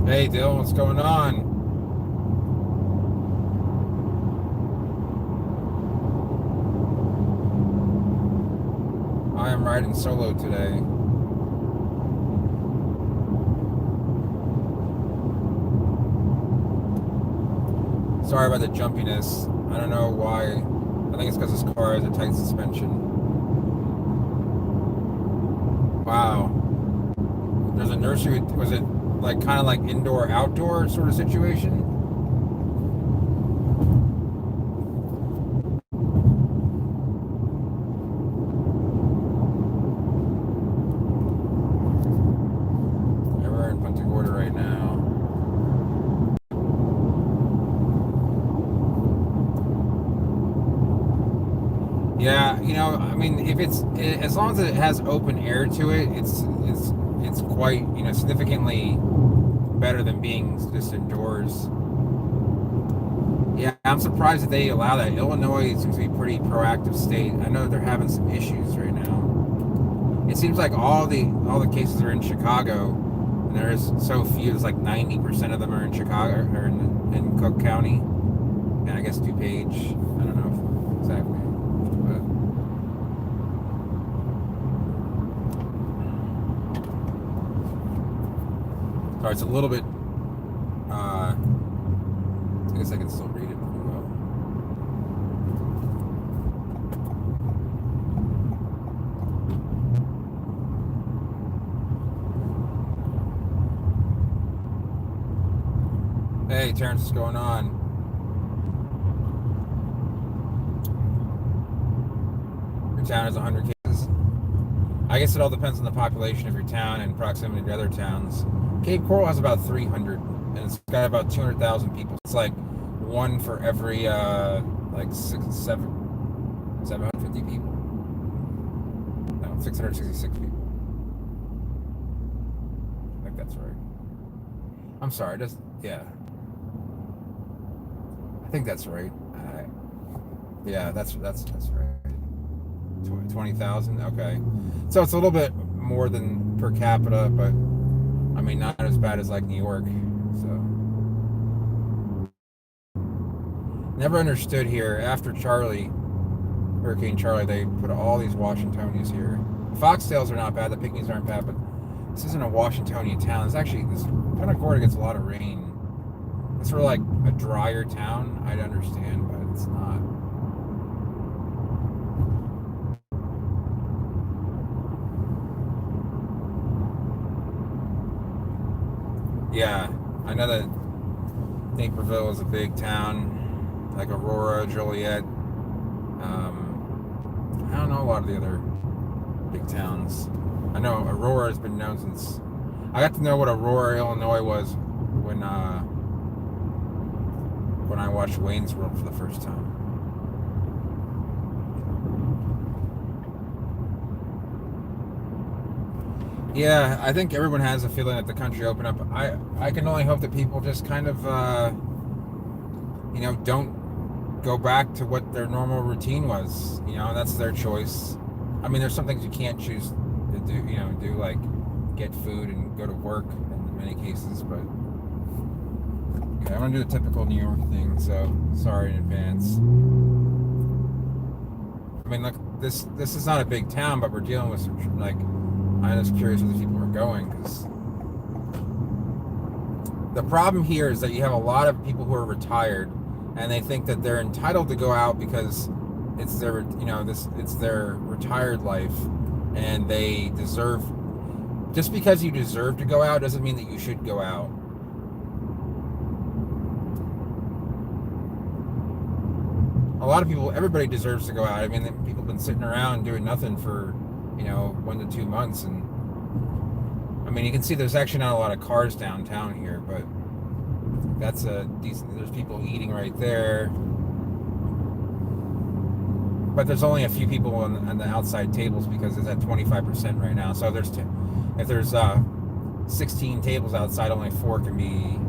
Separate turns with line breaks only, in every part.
Hey Dylan, what's going on? I am riding solo today. Sorry about the jumpiness. I don't know why. I think it's because this car has a tight suspension. Wow. There's a nursery. Was it like kind of like indoor outdoor sort of situation? Yeah, we're in Punta Gorda right now. Yeah, I mean, if it's as long as it has open air to it, it's quite, significantly better than being just indoors. Yeah, I'm surprised that they allow that. Illinois seems to be a pretty proactive state. I know they're having some issues right now. It seems like all the cases are in Chicago, and there's so few. It's like 90% of them are in Chicago or in Cook County, and I guess DuPage. I don't know exactly, but sorry, it's a little bit. I guess I can still read it pretty well. Hey, Terrence, what's going on? Your town has 100 cases. I guess it all depends on the population of your town and proximity to other towns. Cape Coral has about 300, and it's got about 200,000 people. It's like one for every like 750 people. No, 666 people. I think that's right. I'm sorry, just yeah. I think that's right. Yeah, that's right. 20,000. Okay, so it's a little bit more than per capita, but I mean not as bad as like New York. So never understood here after Charlie, Hurricane Charlie, they put all these Washingtonians here. The foxtails are not bad. The pygmies aren't bad, but this isn't a Washingtonian town. It's actually this Punta Gorda gets a lot of rain. It's sort of like a drier town. I'd understand, but it's not. Yeah, I know that Naperville is a big town, like Aurora, Joliet. I don't know a lot of the other big towns. I know Aurora has been known since. I got to know what Aurora, Illinois was when I watched Wayne's World for the first time. Yeah, I think everyone has a feeling that the country opened up. I can only hope that people just kind of don't go back to what their normal routine was. That's their choice. I mean, there's some things you can't choose to do. Do like get food and go to work in many cases, but yeah, I'm gonna do the typical New York thing. So sorry in advance. I mean, look, this is not a big town, but we're dealing with some like. I'm just curious where these people are going because the problem here is that you have a lot of people who are retired and they think that they're entitled to go out because it's their it's their retired life and they deserve. Just because you deserve to go out doesn't mean that you should go out. A lot of people, everybody deserves to go out. I mean, people have been sitting around doing nothing for 1 to 2 months, and I mean, you can see there's actually not a lot of cars downtown here, but that's a decent. There's people eating right there, but there's only a few people on the outside tables because it's at 25% right now. So if there's 16 tables outside, only 4 can be.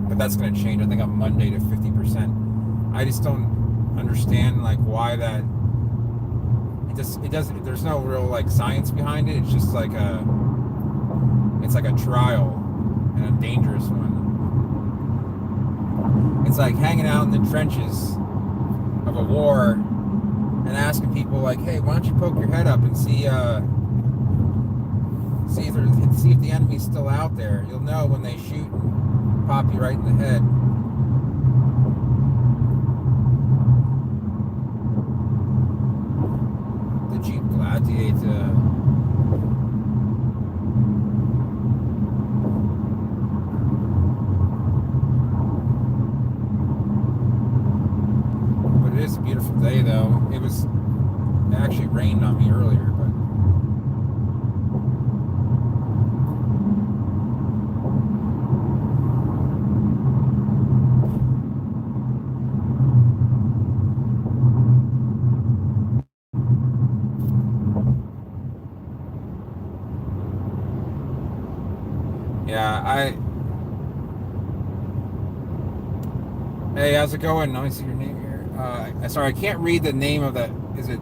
But that's going to change. I think on Monday to 50%. I just don't understand like why that. It doesn't. There's no real like science behind it. It's just like it's like a trial. and a dangerous one. It's like hanging out in the trenches of a war and asking people like, "Hey, why don't you poke your head up and see if the enemy's still out there? You'll know when they shoot and pop you right in the head." The Jeep Gladiator. But it is a beautiful day, though. It actually rained on me earlier, but yeah, Hey, how's it going? Let me see your name here. Sorry, I can't read the name of the. Is it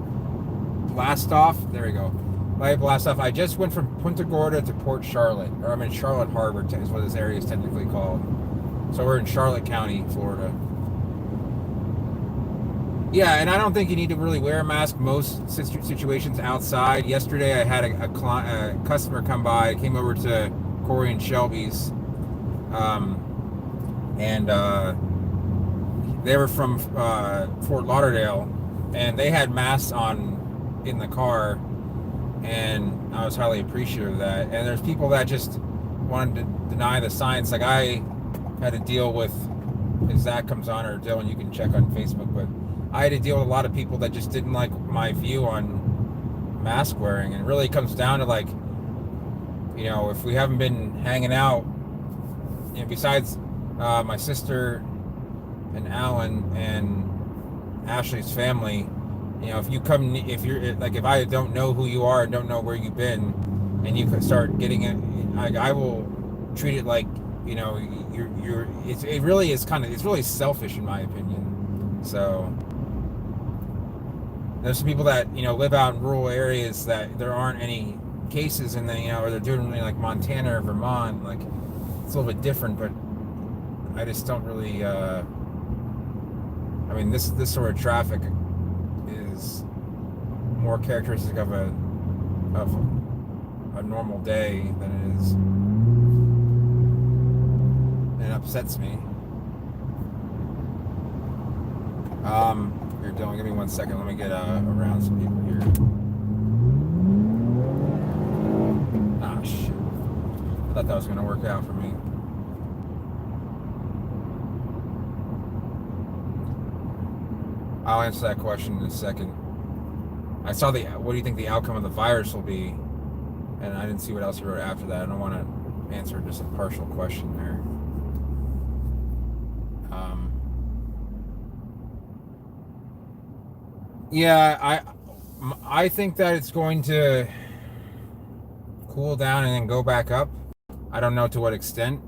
Blastoff? There we go. Light Blastoff. I just went from Punta Gorda to Port Charlotte, or I'm in Charlotte Harbor, is what this area is technically called. So we're in Charlotte County, Florida. Yeah, and I don't think you need to really wear a mask most situations outside. Yesterday, I had a customer come by, came over to Corey and Shelby's, and they were from Fort Lauderdale, and they had masks on in the car, and I was highly appreciative of that. And there's people that just wanted to deny the science. Like I had to deal with, if Zach comes on, or Dylan, you can check on Facebook, but I had to deal with a lot of people that just didn't like my view on mask wearing. And it really comes down to like, if we haven't been hanging out, besides my sister and Alan and Ashley's family, if I don't know who you are and don't know where you've been, and you could start getting it, I will treat it like, it really is it's really selfish in my opinion. So there's some people that live out in rural areas that there aren't any cases, and then or they're doing like Montana or Vermont, like it's a little bit different, but I just don't really. I mean, this sort of traffic is more characteristic of a normal day than it is. It upsets me. Here, Dylan, give me 1 second. Let me get around some people here. Ah, shit. I thought that was going to work out for me. I'll answer that question in a second. I saw what do you think the outcome of the virus will be? And I didn't see what else you wrote after that. I don't want to answer just a partial question there. Yeah, I think that it's going to cool down and then go back up. I don't know to what extent.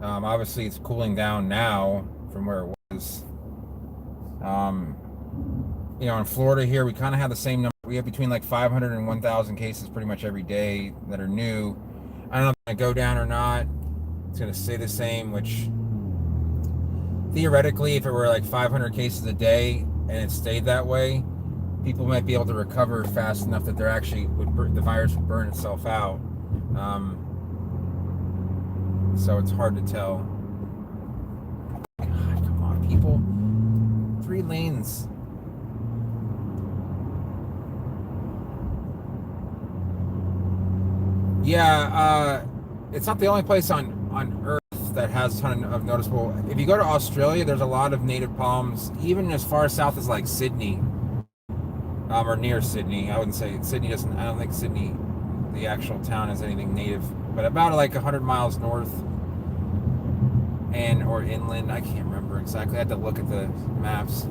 Obviously, it's cooling down now from where it was. In Florida here, we kind of have the same number. We have between like 500 and 1,000 cases pretty much every day that are new. I don't know if it's going to go down or not. It's going to stay the same, which theoretically, if it were like 500 cases a day and it stayed that way, people might be able to recover fast enough that the virus would burn itself out. So it's hard to tell. God, come on, people. 3 lanes. Yeah, it's not the only place on Earth that has a ton of noticeable. If you go to Australia, there's a lot of native palms, even as far south as like Sydney, or near Sydney. I wouldn't say Sydney doesn't. I don't think Sydney, the actual town, has anything native. But about like 100 miles north or inland, I can't remember exactly. I had to look at the maps.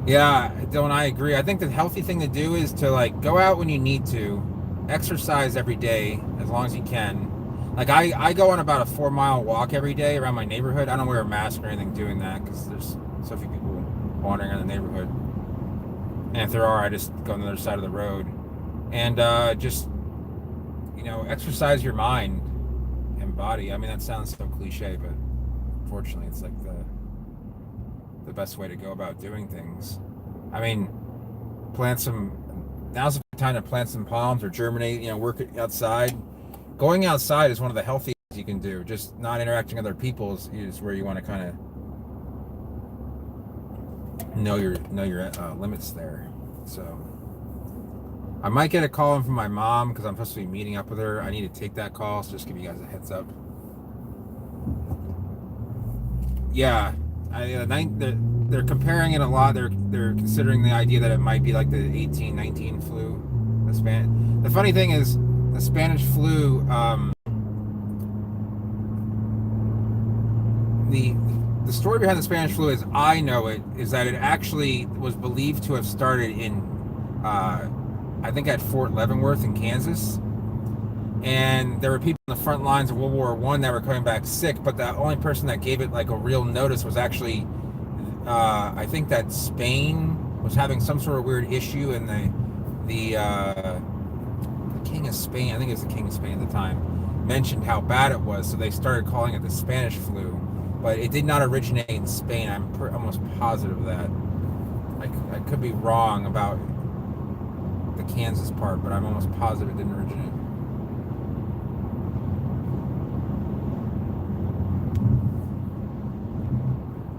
Yeah, Dylan, I agree. I think the healthy thing to do is to like go out when you need to, exercise every day as long as you can. Like I go on about a 4-mile walk every day around my neighborhood. I don't wear a mask or anything doing that because there's so few people wandering around the neighborhood. And if there are, I just go on the other side of the road. and just exercise your mind and body. I mean, that sounds so cliche, but unfortunately, it's like the best way to go about doing things. I mean, plant some. Now's the time to plant some palms or germinate. Work outside. Going outside is one of the healthiest you can do. Just not interacting with other people is where you want to kind of know your limits there. So I might get a call in from my mom because I'm supposed to be meeting up with her. I need to take that call, so just give you guys a heads up. Yeah, they're comparing it a lot. They're considering the idea that it might be like the 1819 flu. The funny thing is the Spanish flu. The story behind the Spanish flu, as I know it, is that it actually was believed to have started in, I think, at Fort Leavenworth in Kansas, and there were people on the front lines of World War One that were coming back sick. But the only person that gave it like a real notice was actually, I think that Spain was having some sort of weird issue, and the King of Spain, I think it was the King of Spain at the time, mentioned how bad it was, so they started calling it the Spanish flu. But it did not originate in Spain. I'm almost positive of that. I could be wrong about the Kansas part, but I'm almost positive it didn't originate.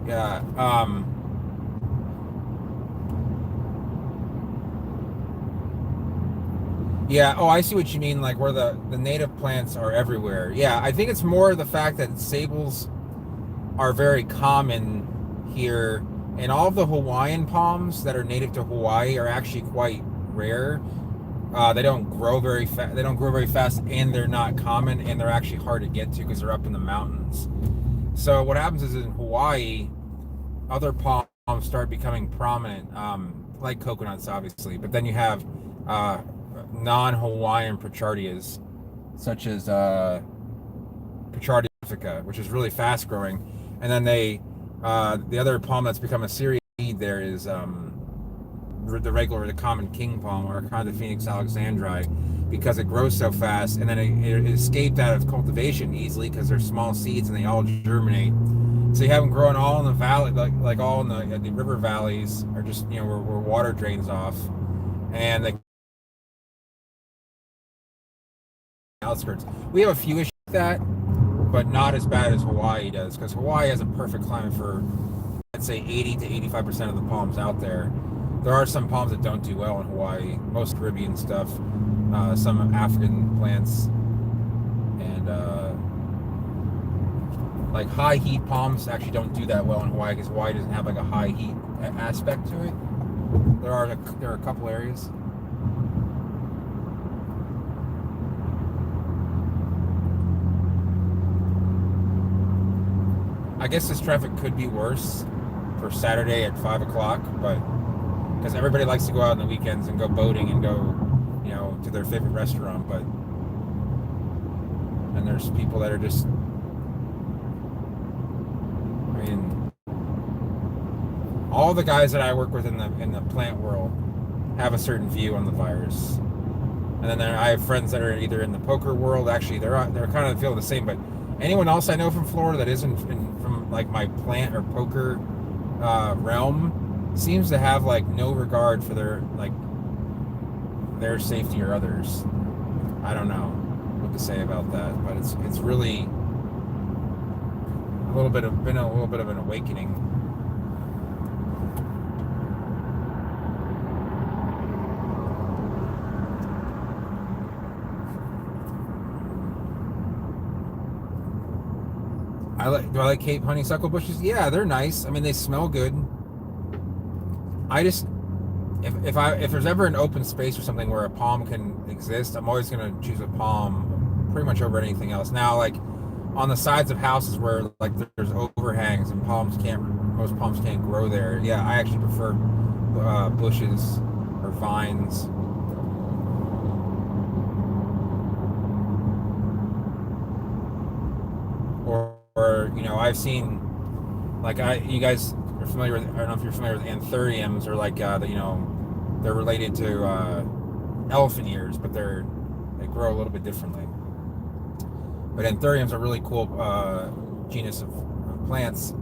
Yeah. Yeah. Oh, I see what you mean. Like where the native plants are everywhere. Yeah, I think it's more the fact that sables are very common here, and all of the Hawaiian palms that are native to Hawaii are actually quite rare. They don't grow very fast. They don't grow very fast, and they're not common, and they're actually hard to get to because they're up in the mountains. So what happens is in Hawaii, other palms start becoming prominent, like coconuts, obviously. But then you have non-Hawaiian Prochardias, such as Prochardia indica, which is really fast growing. And then the other palm that's become a serious weed there is the common king palm, or Acanthophoenix alexandri, because it grows so fast, and then it escaped out of cultivation easily because they're small seeds and they all germinate. So you have them growing all in the valley, like all in the river valleys, or just where water drains off, and the outskirts. We have a few issues with that, but not as bad as Hawaii does, because Hawaii has a perfect climate for, I'd say, 80 to 85% of the palms out there. There are some palms that don't do well in Hawaii, most Caribbean stuff, some African plants, and like high heat palms actually don't do that well in Hawaii because Hawaii doesn't have like a high heat aspect to it. There are a couple areas. I guess this traffic could be worse for Saturday at 5 o'clock, but because everybody likes to go out on the weekends and go boating and go, to their favorite restaurant, and there's people that are just, I mean, all the guys that I work with in the plant world have a certain view on the virus, and then I have friends that are either in the poker world. Actually, they're kind of feel the same, but anyone else I know from Florida that isn't from like my plant or poker realm seems to have like no regard for their safety or others. I don't know what to say about that, but it's really been a little bit of an awakening. Do I like Cape honeysuckle bushes? Yeah, they're nice. I mean, they smell good. I just if there's ever an open space or something where a palm can exist, I'm always gonna choose a palm pretty much over anything else. Now, like on the sides of houses where like there's overhangs and most palms can't grow there. Yeah, I actually prefer bushes or vines. Or I've seen, like, you guys are familiar with, I don't know if you're familiar with anthuriums, or like they're related to elephant ears, but they grow a little bit differently. But anthuriums are really cool genus of plants.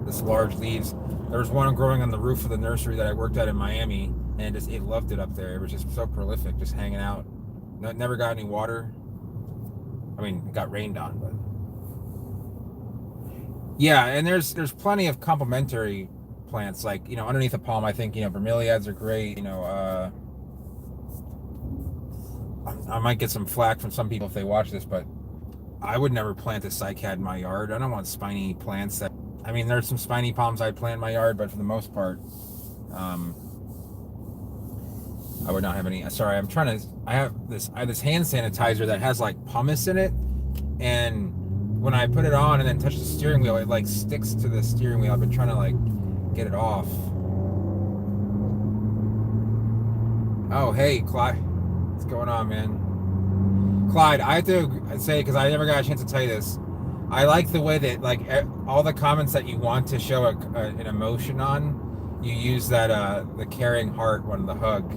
This large leaves. There was one growing on the roof of the nursery that I worked at in Miami, and it loved it up there. It was just so prolific, just hanging out. No, never got any water. I mean, it got rained on, but yeah. And there's plenty of complementary plants, like underneath a palm. I think bromeliads are great. I might get some flack from some people if they watch this, but I would never plant a cycad in my yard. I don't want spiny plants that. I mean, there's some spiny palms I'd plant in my yard, but for the most part, I would not have any. Sorry, I have this hand sanitizer that has like pumice in it, and when I put it on and then touch the steering wheel, it like sticks to the steering wheel. I've been trying to like get it off. Oh, hey, Clyde. What's going on, man? Clyde, I have to say, because I never got a chance to tell you this, I like the way that like all the comments that you want to show an emotion on, you use that the caring heart one, the hug.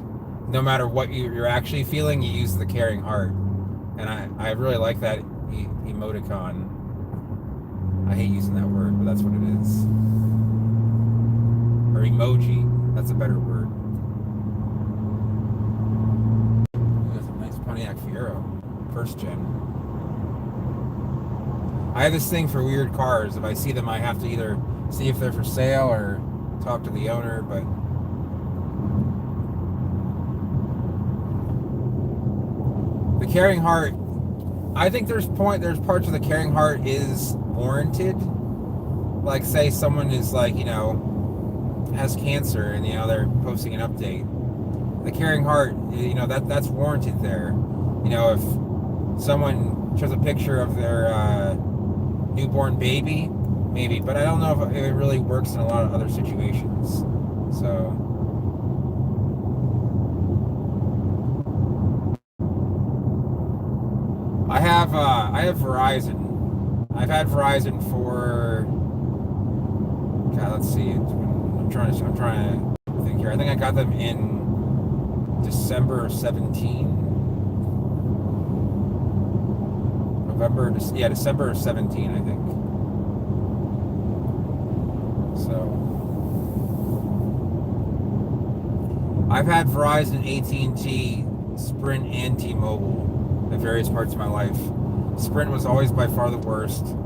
No matter what you're actually feeling, you use the caring heart, and I really like that emoticon. I hate using that word, but that's what it is. Or emoji, that's a better word. That's a nice Pontiac Fiero, first gen. I have this thing for weird cars. If I see them, I have to either see if they're for sale or talk to the owner, but the caring heart, I think there's parts of the caring heart is warranted. Like say someone is like, has cancer and they're posting an update. The caring heart, that's warranted there. If someone shows a picture of their newborn baby, maybe, but I don't know if it really works in a lot of other situations. So I have Verizon. I've had Verizon for God, let's see. I'm trying to think here. I think I got them in December of 17. December of 17, I think. So I've had Verizon, AT&T, Sprint, and T-Mobile at various parts of my life. Sprint was always by far the worst.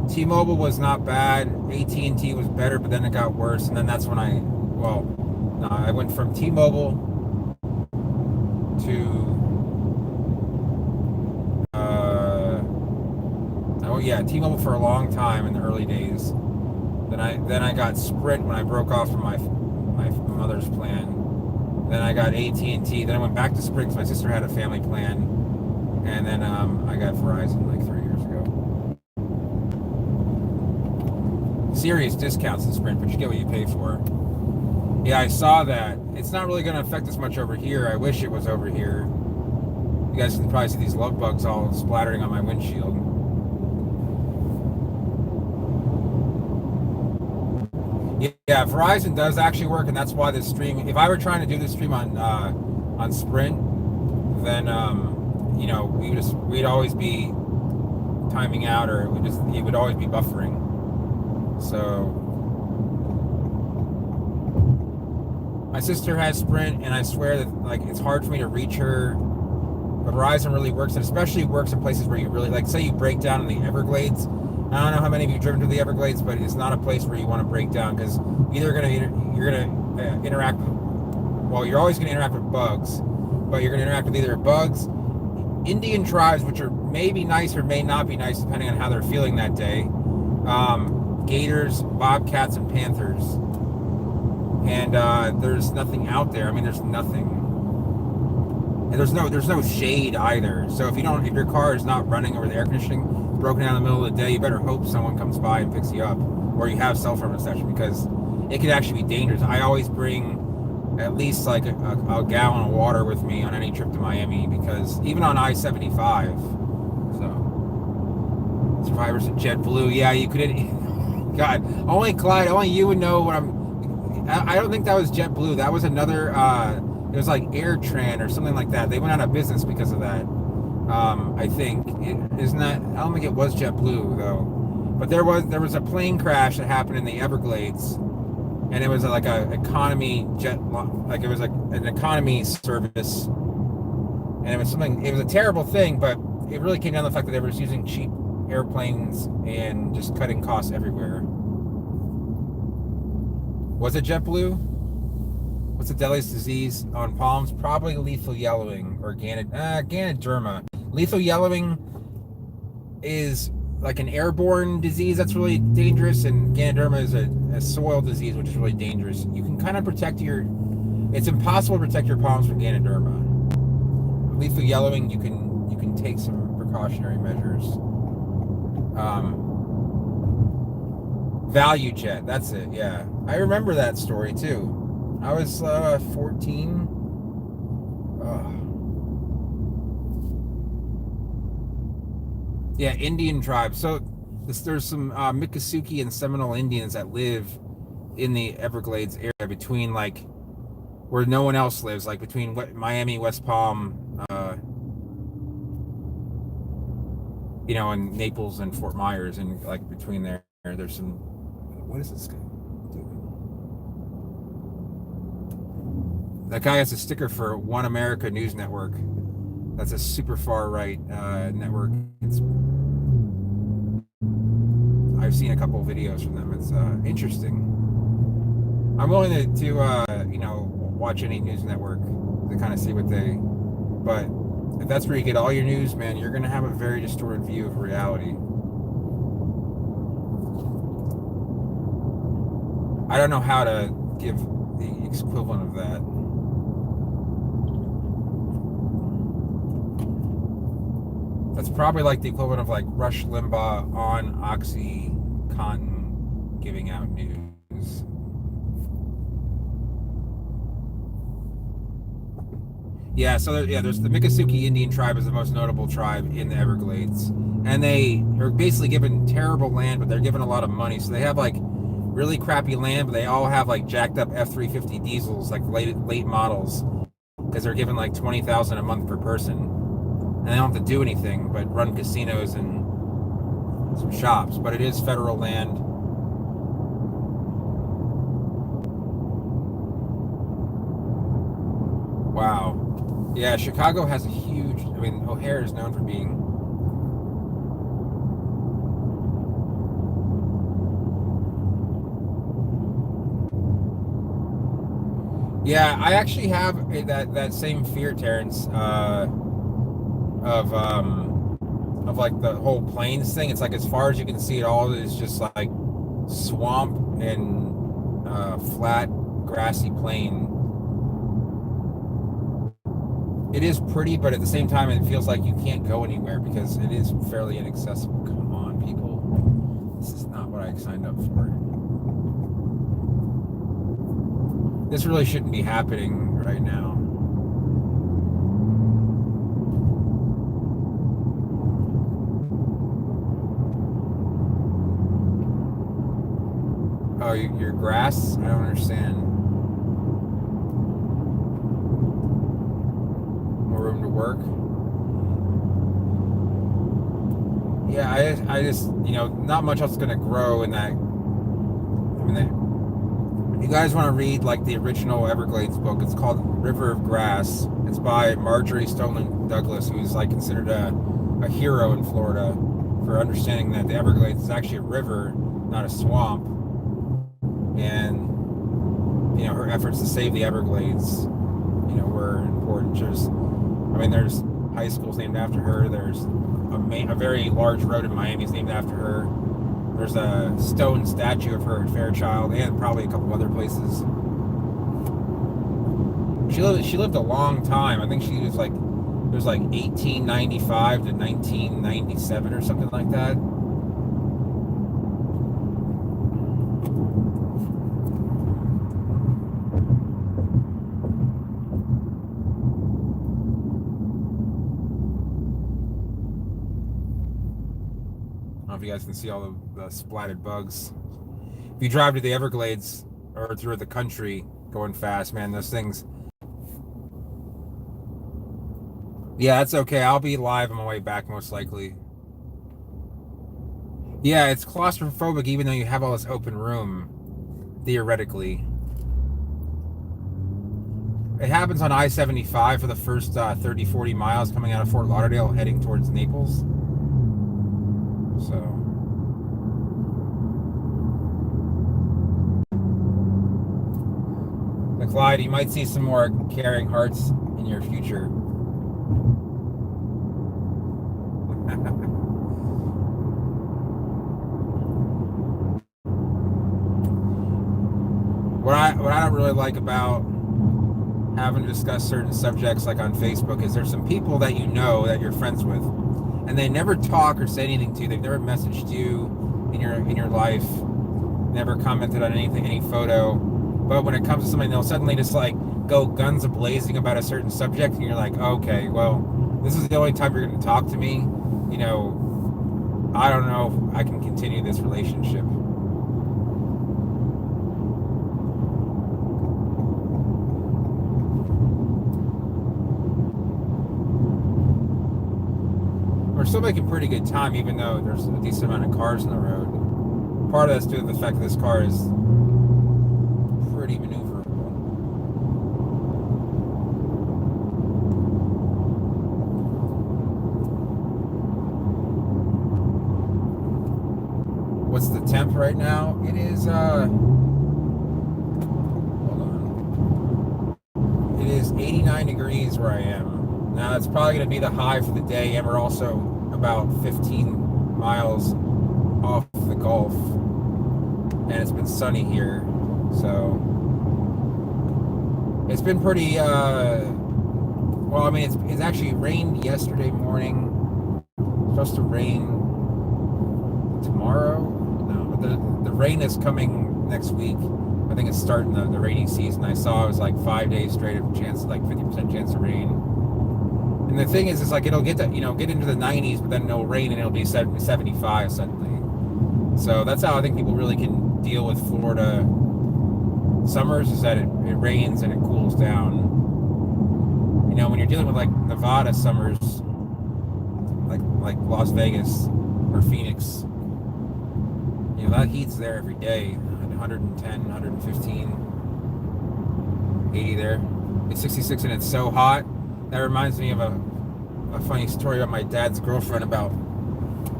T-Mobile was not bad. AT&T was better, but then it got worse. And then that's when I went from T-Mobile to T-Mobile for a long time in the early days. Then I got Sprint when I broke off from my mother's plan. Then I got AT&T. Then I went back to Sprint because my sister had a family plan. And then I got Verizon like 3 years ago. Serious discounts in Sprint, but you get what you pay for. Yeah, I saw that. It's not really going to affect us much over here. I wish it was over here. You guys can probably see these love bugs all splattering on my windshield. Yeah, Verizon does actually work, and that's why this stream. If I were trying to do this stream on Sprint, then we'd always be timing out, or it would always be buffering. So my sister has Sprint, and I swear that like it's hard for me to reach her. But Verizon really works, and especially works in places where you really like. Say you break down in the Everglades. I don't know how many of you have driven to the Everglades, but it's not a place where you want to break down because you're gonna interact with. Well, you're always gonna interact with bugs, but you're gonna interact with either bugs, Indian tribes, which are maybe nice or may not be nice depending on how they're feeling that day. Gators, bobcats, and panthers. And there's nothing out there. I mean, there's nothing. And there's no shade either. So if your car is not running or the air conditioning broken down in the middle of the day, you better hope someone comes by and picks you up, or you have cell phone reception, because it could actually be dangerous. I always bring at least like a gallon of water with me on any trip to Miami, because even on I-75. So survivors of JetBlue, yeah, you could. God, only Clyde, only you would know what I don't think that was JetBlue. That was another it was like AirTran or something like that. They went out of business because of that. I think it is not. I don't think it was JetBlue though, but there was a plane crash that happened in the Everglades, and it was like a economy jet, like it was like an economy service, and it was something. It was a terrible thing, but it really came down to the fact that they were just using cheap airplanes and just cutting costs everywhere. Was it JetBlue? What's the deadliest disease on palms? Probably lethal yellowing or Ganoderma. Lethal yellowing is like an airborne disease that's really dangerous, and Ganoderma is a soil disease which is really dangerous. You can kind of protect your. It's impossible to protect your palms from Ganoderma. Lethal yellowing, you can take some precautionary measures. Value Jet, that's it. Yeah, I remember that story too. I was 14. Yeah, Indian tribes. So there's some Miccosukee and Seminole Indians that live in the Everglades area between like where no one else lives, like between Miami, West Palm, and Naples and Fort Myers, and like between there, there's some. What is this guy doing? That guy has a sticker for One America News Network. That's a super far right network. I've seen a couple of videos from them. It's interesting. I'm willing to watch any news network to kind of see what they. But if that's where you get all your news, man, you're gonna have a very distorted view of reality. I don't know how to give the equivalent of that. That's probably like the equivalent of like Rush Limbaugh on OxyContin giving out news. Yeah, so there's the Miccosukee Indian tribe is the most notable tribe in the Everglades, and they are basically given terrible land, but they're given a lot of money. So they have like really crappy land, but they all have like jacked up F-350 diesels, like late models, because they're given like 20,000 a month per person, and they don't have to do anything but run casinos and some shops. But it is federal land. Wow. Yeah, Chicago has a huge. I mean, O'Hare is known for being. Yeah, I actually have that same fear, Terrence, of like the whole plains thing. It's like as far as you can see, it all is just like swamp and flat, grassy plain. It is pretty, but at the same time, it feels like you can't go anywhere because it is fairly inaccessible. Come on, people. This is not what I signed up for. This really shouldn't be happening right now. Oh, your grass? I don't understand. More room to work? Yeah, I just not much else is gonna grow in that. I mean, if you guys want to read like the original Everglades book, it's called River of Grass. It's by Marjorie Stoneman Douglas, who's like considered a hero in Florida for understanding that the Everglades is actually a river, not a swamp. And her efforts to save the Everglades, were important. There's high schools named after her. There's a very large road in Miami is named after her. There's a stone statue of her at Fairchild, and probably a couple other places. She lived a long time. I think she was like, it was like 1895 to 1997 or something like that. I don't know if you guys can see all the splatted bugs. If you drive to the Everglades or through the country going fast, man, those things, Yeah, that's okay. I'll be live on my way back most likely. Yeah, it's claustrophobic even though you have all this open room, theoretically. It happens on I-75 for the first 30, 40 miles coming out of Fort Lauderdale heading towards Naples. So, Clyde, you might see some more caring hearts in your future. What I don't really like about having to discuss certain subjects like on Facebook is there's some people that you know that you're friends with, and they never talk or say anything to you. They've never messaged you in your life, never commented on anything, any photo. But when it comes to something, they'll suddenly just like go guns a-blazing about a certain subject, and you're like, okay, well, this is the only time you're going to talk to me. You know, I don't know if I can continue this relationship. We're still making pretty good time, even though there's a decent amount of cars on the road. Part of that's due to the fact that this car is pretty maneuverable. What's the temp right now? It is, hold on. It is 89 degrees where I am. Now, it's probably going to be the high for the day, and we're also about 15 miles off the Gulf, and it's been sunny here, so it's been pretty, well, I mean, it's actually rained yesterday morning. It's supposed to rain tomorrow. No, but the rain is coming next week. I think it's starting the rainy season. I saw it was like 5 days straight of chance, like 50% chance of rain. And the thing is, it's like it'll get to, get into the 90s, but then it'll rain and it'll be 75 suddenly. So that's how I think people really can deal with Florida summers, is that it rains and it cools down. When you're dealing with like Nevada summers, like Las Vegas or Phoenix, that heat's there every day, 110, 115, 80 there. It's 66 and it's so hot. That reminds me of a funny story about my dad's girlfriend about,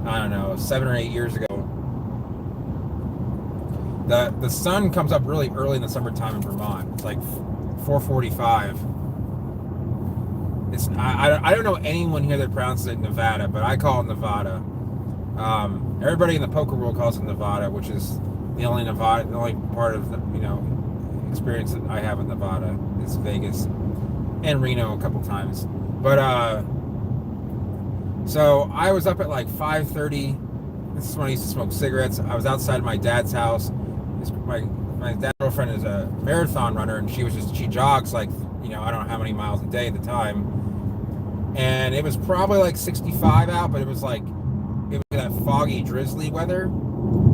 I don't know, 7 or 8 years ago. The sun comes up really early in the summertime in Vermont. It's like 4:45. I don't know anyone here that pronounces it Nevada, but I call it Nevada. Everybody in the poker world calls it Nevada, which is the only part of the experience that I have in Nevada is Vegas and Reno a couple times. But so I was up at like 5:30. This is when I used to smoke cigarettes. I was outside of my dad's house. My dad's girlfriend is a marathon runner, and she jogs like I don't know how many miles a day at the time. And it was probably like 65 out, but it was that foggy, drizzly weather.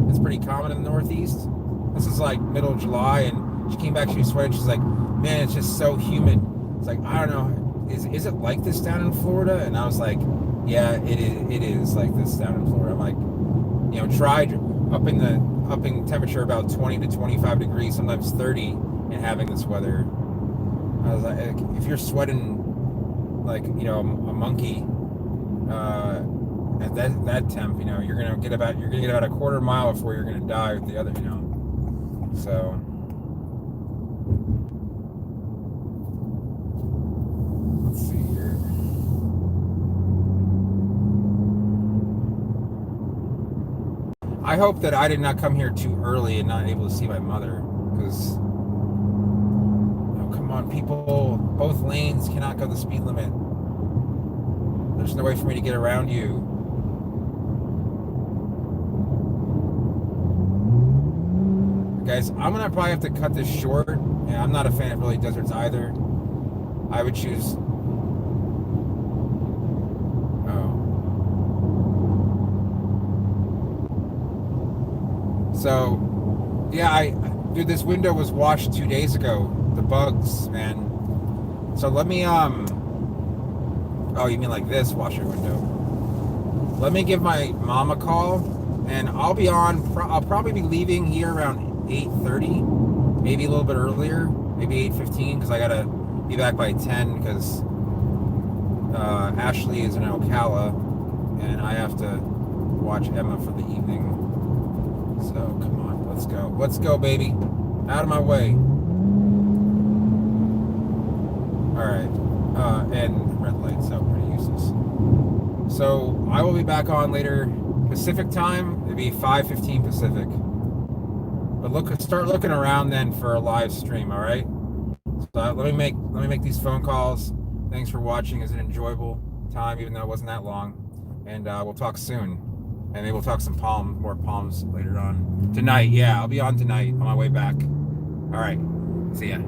It's pretty common in the Northeast. This is like middle of July, and she came back, she was sweating. She's like, man, it's just so humid. It's like, I don't know, is it like this down in Florida? And I was like, yeah, it is like this down in Florida. I'm like, tried upping temperature about 20 to 25 degrees, sometimes 30, and having this weather. I was like, if you're sweating like a monkey at that temp, you're gonna get about a quarter mile before you're gonna die with the other, So let's see here. I hope that I did not come here too early and not able to see my mother, because come on, people, both lanes cannot go the speed limit. There's no way for me to get around you. Guys, I'm gonna probably have to cut this short, and I'm not a fan of really deserts either. I would choose So, yeah, dude, this window was washed 2 days ago. The bugs, man. So let me, Oh, you mean like this washer window? Let me give my mom a call, and I'll be on. I'll probably be leaving here around 8:30, maybe a little bit earlier, maybe 8:15, because I gotta be back by 10 because Ashley is in Ocala, and I have to watch Emma for the evening. So come on, let's go, baby, out of my way. All right, and red light, so pretty useless. So I will be back on later Pacific time. It'll be 5:15 Pacific. But start looking around then for a live stream. All right. So let me make these phone calls. Thanks for watching. It's an enjoyable time, even though it wasn't that long. And we'll talk soon. And maybe we'll talk some more palms later on tonight. Yeah, I'll be on tonight on my way back. All right. See ya.